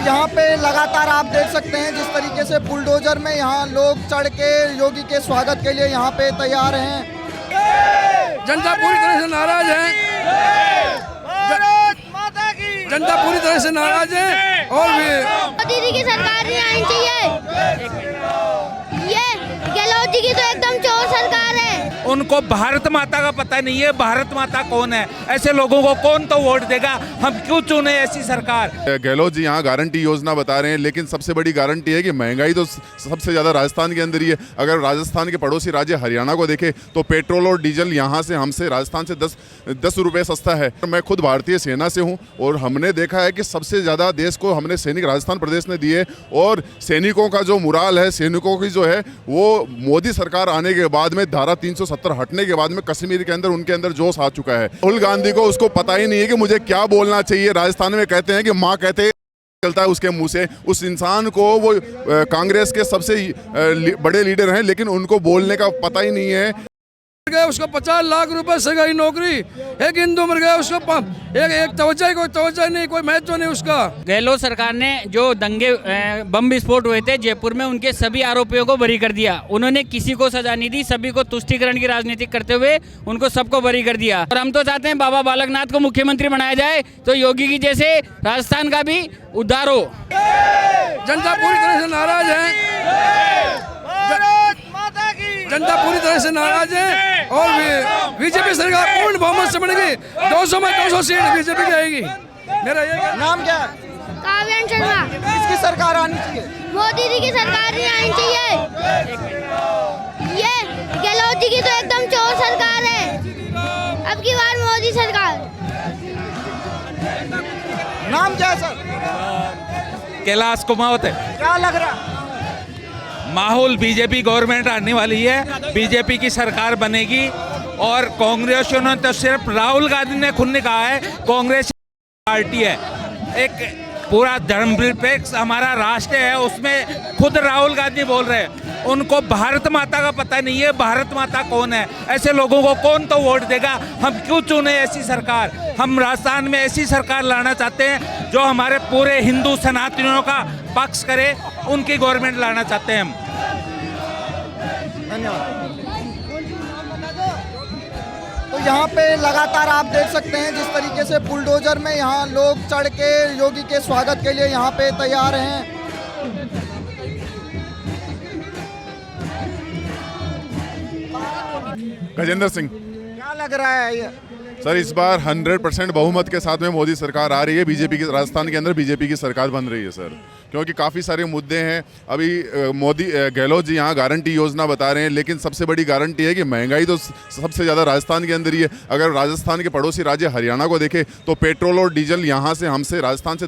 यहाँ पे लगातार आप देख सकते हैं जिस तरीके से बुलडोजर में यहाँ लोग चढ़ के योगी के स्वागत के लिए यहाँ पे तैयार हैं। जनता पूरी तरह से नाराज है। जनता पूरी तरह से नाराज है और भी दीदी की सरकार नहीं आनी चाहिए। ये गहलोत जी की तो एकदम चोर सरकार है। उनको भारत माता का पता नहीं है, भारत माता कौन है। ऐसे लोगों को कौन तो वोट देगा? हम क्यों चुने ऐसी सरकार? गहलोत जी यहाँ गारंटी योजना बता रहे हैं, लेकिन सबसे बड़ी गारंटी है कि महंगाई तो सबसे ज़्यादा राजस्थान के अंदर ही है। अगर राजस्थान के पड़ोसी राज्य हरियाणा को देखें तो पेट्रोल और डीजल यहाँ से हमसे राजस्थान से 10 रुपये सस्ता है। मैं खुद भारतीय सेना से हूँ और हमने देखा है कि सबसे ज़्यादा देश को हमने सैनिक राजस्थान प्रदेश ने दिए, और सैनिकों का जो मुराल है, सैनिकों की जो है वो मोदी सरकार आने के बाद में धारा 370 हटने के बाद में कश्मीर के अंदर उनके अंदर जोश आ चुका है। राहुल गांधी को उसको पता ही नहीं है कि मुझे क्या बोलना चाहिए। राजस्थान में कहते हैं कि माँ कहते हैं चलता है उसके मुंह से। उस इंसान को वो कांग्रेस के सबसे बड़े लीडर हैं, लेकिन उनको बोलने का पता ही नहीं है। उसको 50 लाख रुपए सरकारी नौकरी, एक हिंदू मर गया, उसको एक तवज्जो नहीं, कोई महत्व नहीं उसका। गहलोत सरकार ने जो दंगे बम विस्फोट हुए थे जयपुर में, उनके सभी आरोपियों को बरी कर दिया। उन्होंने किसी को सजा नहीं दी, सभी को तुष्टीकरण की राजनीति करते हुए उनको सबको बरी कर दिया। और हम तो चाहते हैं बाबा बालकनाथ को मुख्यमंत्री बनाया जाए तो योगी की जैसे राजस्थान का भी उद्धार हो। जनता पूरी तरह से नाराज है। जनता पूरी तरह से नाराज है और भी बीजेपी सरकार पूर्ण बहुमत से बनेगी। 200 में 200 सीट बीजेपी की आएगी। मेरा ये नाम क्या है? काव्यान शर्मा। किसकी सरकार आनी चाहिए? मोदी जी की सरकार नहीं आनी चाहिए। ये गहलोत जी की तो एकदम चोर सरकार है। अब की बार मोदी सरकार। नाम क्या है सर? कैलाश कुमावत है। क्या लग रहा? माहौल बीजेपी गवर्नमेंट आने वाली है, बीजेपी की सरकार बनेगी। और कांग्रेस ने तो सिर्फ राहुल गांधी ने खुद ने कहा है कांग्रेस पार्टी है, एक पूरा धर्मनिरपेक्ष हमारा राष्ट्र है, उसमें खुद राहुल गांधी बोल रहे हैं। उनको भारत माता का पता नहीं है, भारत माता कौन है। ऐसे लोगों को कौन तो वोट देगा? हम क्यों चुने ऐसी सरकार? हम राजस्थान में ऐसी सरकार लाना चाहते हैं जो हमारे पूरे हिंदू सनातनियों का पक्ष करे, उनकी गवर्नमेंट लाना चाहते हैं हम। धन्यवाद। तो यहाँ पे लगातार आप देख सकते हैं जिस तरीके से बुलडोजर में यहाँ लोग चढ़ के योगी के स्वागत के लिए यहाँ पे तैयार हैं। गजेंद्र सिंह। क्या लग रहा है ये? सर इस बार 100% बहुमत के साथ में मोदी सरकार आ रही है। बीजेपी की राजस्थान के अंदर बीजेपी की सरकार बन रही है सर, क्योंकि काफ़ी सारे मुद्दे हैं। अभी गहलोत जी यहाँ गारंटी योजना बता रहे हैं, लेकिन सबसे बड़ी गारंटी है कि महंगाई तो सबसे ज़्यादा राजस्थान के अंदर ही है। अगर राजस्थान के पड़ोसी राज्य हरियाणा को देखें तो पेट्रोल और डीजल यहाँ से हमसे राजस्थान से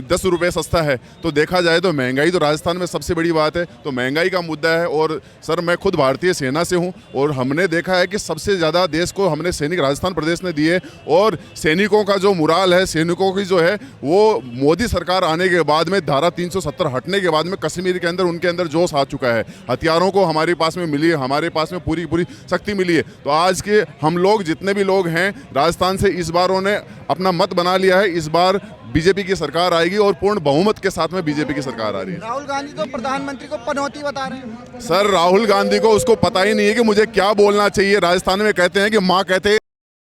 10 रुपये सस्ता है। तो देखा जाए तो महंगाई तो राजस्थान में सबसे बड़ी बात है, तो महंगाई का मुद्दा है। और सर मैं खुद भारतीय सेना से हूँ और हमने देखा है कि सबसे ज़्यादा देश को हमने सैनिक राजस्थान प्रदेश ने दिए, और सैनिकों का जो मुराल है, सैनिकों की जो है वो मोदी सरकार आने के बाद में धारा 370 हटने के बाद में कश्मीर के अंदर उनके अंदर जोश आ चुका है। हथियारों को हमारे पास में मिली है, हमारे पास में पूरी शक्ति मिली है। तो आज के हम लोग जितने भी लोग हैं राजस्थान से, इस बार उन्होंने अपना मत बना लिया है। इस बार बीजेपी की सरकार आएगी और पूर्ण बहुमत के साथ में बीजेपी की सरकार आ रही है। राहुल गांधी तो प्रधानमंत्री को पनौती बता रहे हैं। सर राहुल गांधी को उसको पता ही नहीं है कि मुझे क्या बोलना चाहिए। राजस्थान में कहते हैं कि माँ कहते हैं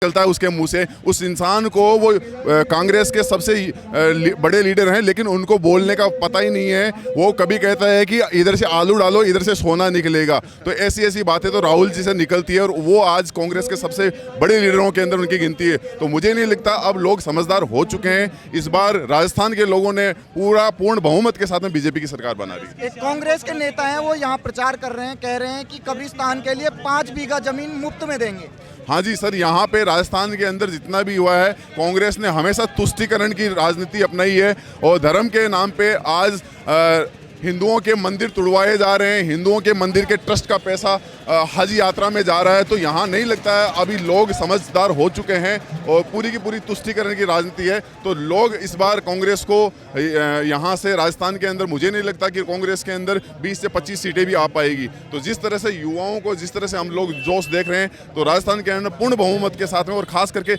चलता है उसके मुंह से। उस इंसान को वो कांग्रेस के सबसे बड़े लीडर हैं, लेकिन उनको बोलने का पता ही नहीं है। वो कभी कहता है कि इधर से आलू डालो, इधर से सोना निकलेगा। तो ऐसी बातें तो राहुल जी से निकलती है, और वो आज कांग्रेस के सबसे बड़े लीडरों के अंदर उनकी गिनती है। तो मुझे नहीं लगता, अब लोग समझदार हो चुके हैं। इस बार राजस्थान के लोगों ने पूर्ण बहुमत के साथ में बीजेपी की सरकार बना रही है। एक कांग्रेस के नेता हैं, वो यहाँ प्रचार कर रहे हैं, कह रहे हैं कि कब्रिस्तान के लिए 5 बीघा जमीन मुफ्त में देंगे। हाँ जी सर, यहाँ पे राजस्थान के अंदर जितना भी हुआ है, कांग्रेस ने हमेशा तुष्टीकरण की राजनीति अपनाई है, और धर्म के नाम पे आज हिंदुओं के मंदिर तुड़वाए जा रहे हैं, हिंदुओं के मंदिर के ट्रस्ट का पैसा हज यात्रा में जा रहा है। तो यहाँ नहीं लगता है, अभी लोग समझदार हो चुके हैं और पूरी की पूरी तुष्टीकरण की राजनीति है। तो लोग इस बार कांग्रेस को यहाँ से राजस्थान के अंदर मुझे नहीं लगता कि कांग्रेस के अंदर 20 से 25 सीटें भी आ पाएगी। तो जिस तरह से युवाओं को जिस तरह से हम लोग जोश देख रहे हैं, तो राजस्थान के अंदर पूर्ण बहुमत के साथ में, और खास करके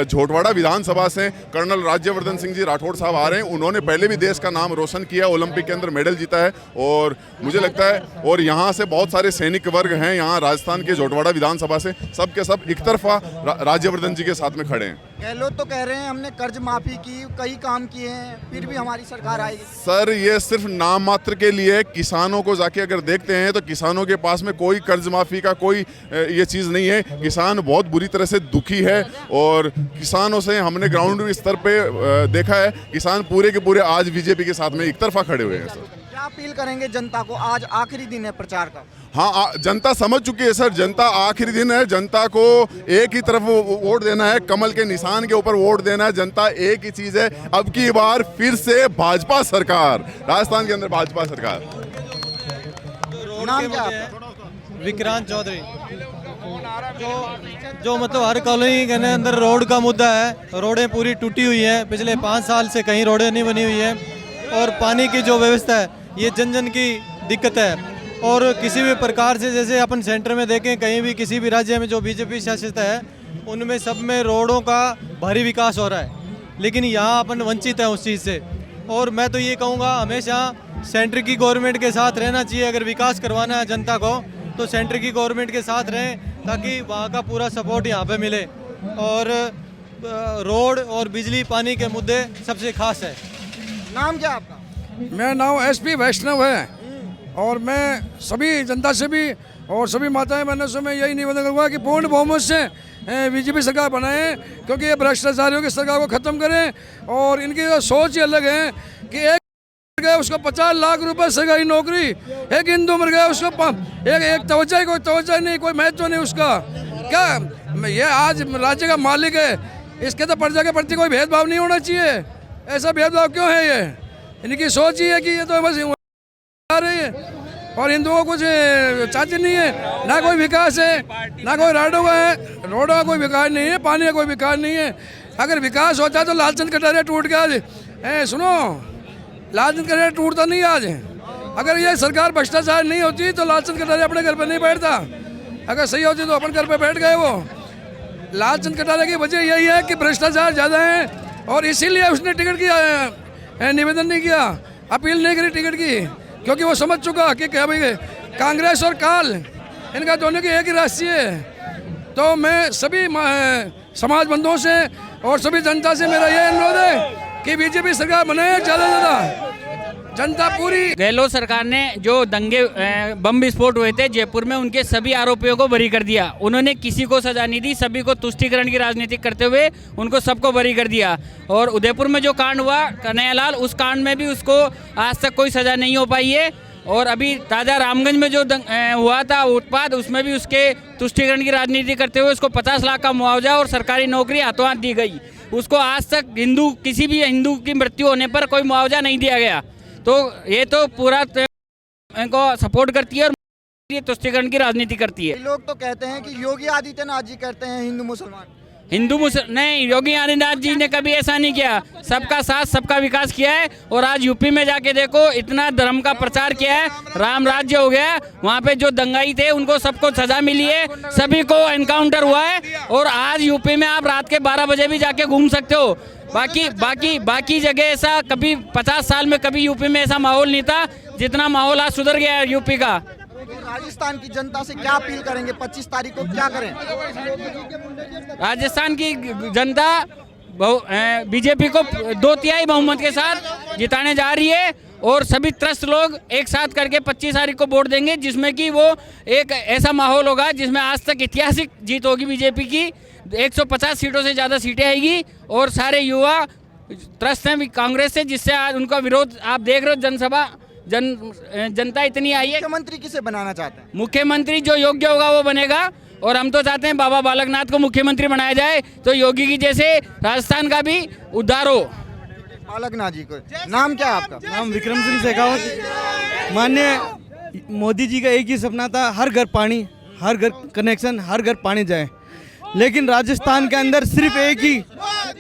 झोटवाड़ा विधानसभा से कर्नल राज्यवर्धन सिंह जी राठौड़ साहब आ रहे हैं। उन्होंने पहले भी देश का नाम रोशन किया, ओलंपिक के अंदर मेडल जीता है। और मुझे लगता है, और यहाँ से बहुत सारे सैनिक वर्ग हैं यहाँ राजस्थान के झोटवाड़ा विधानसभा से, सब के सब एक तरफा राज्यवर्धन जी के साथ में खड़े हैं। गहलोत तो कह रहे हैं हमने कर्ज माफी की, कई काम किए हैं, फिर भी हमारी सरकार आएगी। सर, ये सिर्फ नाम मात्र के लिए, किसानों को जाके अगर देखते हैं तो किसानों के पास में कोई कर्ज माफी का कोई ये चीज़ नहीं है। किसान बहुत बुरी तरह से दुखी है और किसानों से हमने ग्राउंड स्तर पे देखा है, किसान पूरे के पूरे आज बीजेपी के साथ में एक तरफा खड़े हुए हैं। सर, क्या अपील करेंगे जनता को? आज आखिरी दिन है प्रचार का। हाँ, जनता समझ चुकी है सर, जनता आखिरी दिन है, जनता को एक ही तरफ वोट देना है, कमल के निशान के ऊपर वोट देना है। जनता एक ही चीज है, अब की बार फिर से भाजपा सरकार, राजस्थान के अंदर भाजपा सरकार। नाम क्या आपका? विक्रांत चौधरी। जो मतलब हर कॉलोनी के अंदर रोड का मुद्दा है, रोडें पूरी टूटी हुई हैं, पिछले 5 साल से कहीं रोडें नहीं बनी हुई हैं, और पानी की जो व्यवस्था है ये जन जन की दिक्कत है। और किसी भी प्रकार से, जैसे अपन सेंटर में देखें, कहीं भी किसी भी राज्य में जो बीजेपी शासित है उनमें सब में रोडों का भारी विकास हो रहा है, लेकिन यहाँ अपन वंचित हैं उस चीज़ से। और मैं तो ये कहूँगा, हमेशा सेंटर की गवर्नमेंट के साथ रहना चाहिए। अगर विकास करवाना है जनता को तो सेंटर की गवर्नमेंट के साथ रहें, ताकि वहाँ का पूरा सपोर्ट यहाँ पे मिले। और रोड और बिजली पानी के मुद्दे सबसे खास है। नाम क्या आपका? मेरा नाम SP वैष्णव है और मैं सभी जनता से भी और सभी माताएं बहनों से मैं यही निवेदन करूँगा कि पूर्ण बहुमत से बीजेपी सरकार बनाएं, क्योंकि ये भ्रष्टाचारियों की सरकार को ख़त्म करें। और इनकी जो सोच ही अलग है कि एक गया उसको 50 लाख रुपए सरकारी नौकरी, एक हिंदू मर गया उसको एक तवज्जो, कोई तवज्जो नहीं, कोई महत्व नहीं उसका। क्या ये आज राज्य का मालिक है, इसके तो प्रजा के प्रति कोई भेदभाव नहीं होना चाहिए। ऐसा भेदभाव क्यों है? ये इनकी सोच ही है कि ये तो बस आ रही है और हिंदुओं को कुछ चाहते नहीं है। ना कोई विकास है, ना कोई रोडों का कोई विकास नहीं है, पानी का कोई विकास नहीं है। अगर विकास होता तो लालचंद कटारिया टूट गया आज। सुनो, लालचंद कटारिया टूटता नहीं आज। अगर ये सरकार भ्रष्टाचार नहीं होती तो लालचंद कटारिया अपने घर पर नहीं बैठता। अगर सही होती तो अपन घर पर बैठ गए। वो लालचंद कटारिया की वजह यही है कि भ्रष्टाचार ज़्यादा है और इसीलिए उसने टिकट की निवेदन नहीं किया, अपील नहीं करी टिकट की, क्योंकि वो समझ चुका कि क्या भाई कांग्रेस और काल इनका दोनों की एक ही राशि है। तो मैं सभी समाज बंधुओं से और सभी जनता से मेरा ये अनुरोध है कि बीजेपी सरकार बनाए ज़्यादा से ज़्यादा। जनता पूरी गहलोत सरकार ने जो दंगे बम विस्फोट हुए थे जयपुर में, उनके सभी आरोपियों को बरी कर दिया। उन्होंने किसी को सजा नहीं दी, सभी को तुष्टीकरण की राजनीति करते हुए उनको सबको बरी कर दिया। और उदयपुर में जो कांड हुआ कन्हैयालाल, उस कांड में भी उसको आज तक कोई सजा नहीं हो पाई है। और अभी ताज़ा रामगंज में जो हुआ था उत्पात, उसमें भी उसके तुष्टीकरण की राजनीति करते हुए उसको 50 लाख का मुआवजा और सरकारी नौकरी हाथों हाथ दी गई। उसको आज तक किसी भी हिंदू की मृत्यु होने पर कोई मुआवजा नहीं दिया गया। तो ये तो पूरा इनको सपोर्ट करती है और ये तुष्टीकरण की राजनीति करती है। लोग तो कहते हैं कि योगी आदित्यनाथ जी करते हैं हिंदू मुसलमान। नहीं, योगी आदित्यनाथ जी ने कभी ऐसा नहीं किया। सबका साथ सबका विकास किया है। और आज यूपी में जाके देखो, इतना धर्म का प्रचार किया है, राम राज्य हो गया। वहाँ पे जो दंगाई थे उनको सबको सजा मिली है, सभी को एनकाउंटर हुआ है। और आज यूपी में आप रात के 12 बजे भी जाके घूम सकते हो। बाकी जगह ऐसा कभी 50 साल में कभी यूपी में ऐसा माहौल नहीं था जितना माहौल आज सुधर गया है यूपी का। राजस्थान की जनता से क्या अपील करेंगे? 25 तारीख को क्या करें? राजस्थान की जनता बीजेपी को 2/3 बहुमत के साथ जिताने जा रही है और सभी त्रस्त लोग एक साथ करके 25 तारीख को वोट देंगे, जिसमें कि वो एक ऐसा माहौल होगा जिसमें आज तक ऐतिहासिक जीत होगी बीजेपी की। 150 सीटों से ज़्यादा सीटें आएगी और सारे युवा त्रस्त हैं कांग्रेस से, जिससे आज उनका विरोध आप देख रहे हो। जनता इतनी आई है। मुख्यमंत्री किसे बनाना चाहते हैं? मुख्यमंत्री जो योग्य होगा वो बनेगा। और हम तो चाहते हैं बाबा बालकनाथ को मुख्यमंत्री बनाया जाए, तो योगी की जैसे राजस्थान का भी उद्धार हो। पालकनाथ जी को। नाम क्या है आपका? नाम विक्रम सिंह शेखावत। माननीय मोदी जी का एक ही सपना था, हर घर पानी, हर घर कनेक्शन, हर घर पानी जाए। लेकिन राजस्थान के अंदर सिर्फ एक ही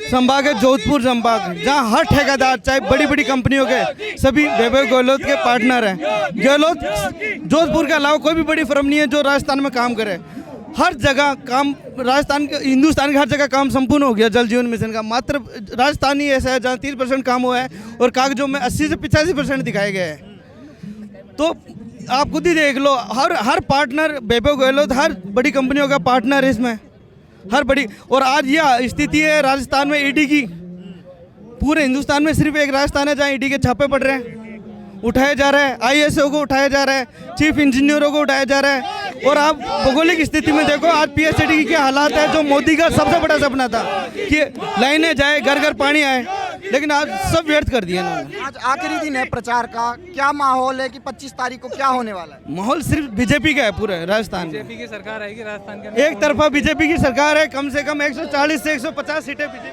संभाग है, जोधपुर संभाग, जहां हर ठेकेदार चाहे बड़ी बड़ी कंपनियों के सभी वैभव गहलोत के पार्टनर हैं। गहलोत जोधपुर के अलावा कोई भी बड़ी फर्म नहीं है जो राजस्थान में काम करे। हर जगह काम राजस्थान के, हिंदुस्तान के हर जगह काम संपूर्ण हो गया जल जीवन मिशन का। मात्र राजस्थान ही ऐसा है जहाँ 30% काम हुआ है और कागजों में 80 से 85% दिखाए गए हैं। तो आप खुद ही देख लो, हर पार्टनर वैभव गहलोत हर बड़ी कंपनियों का पार्टनर है इसमें, हर बड़ी। और आज यह स्थिति है राजस्थान में ईडी की। पूरे हिंदुस्तान में सिर्फ एक राजस्थान है जहाँ ईडी के छापे पड़ रहे हैं, उठाया जा रहा है, आईएएसओ को उठाया जा रहा है, चीफ इंजीनियरों को उठाया जा रहा है। और आप भौगोलिक स्थिति में देखो आज पीएचईडी के हालात है, जो मोदी का सबसे बड़ा सपना था कि लाइनें जाए, घर घर पानी आए, लेकिन आज सब व्यर्थ कर दिया इन्होंने। आज आखिरी दिन है प्रचार का, क्या माहौल है कि 25 तारीख को क्या होने वाला है? माहौल सिर्फ बीजेपी का है पूरे राजस्थान में। बीजेपी की सरकार आएगी राजस्थान के अंदर। एक तरफा बीजेपी की सरकार है, कम से कम 140 से 150 सीटें बीजेपी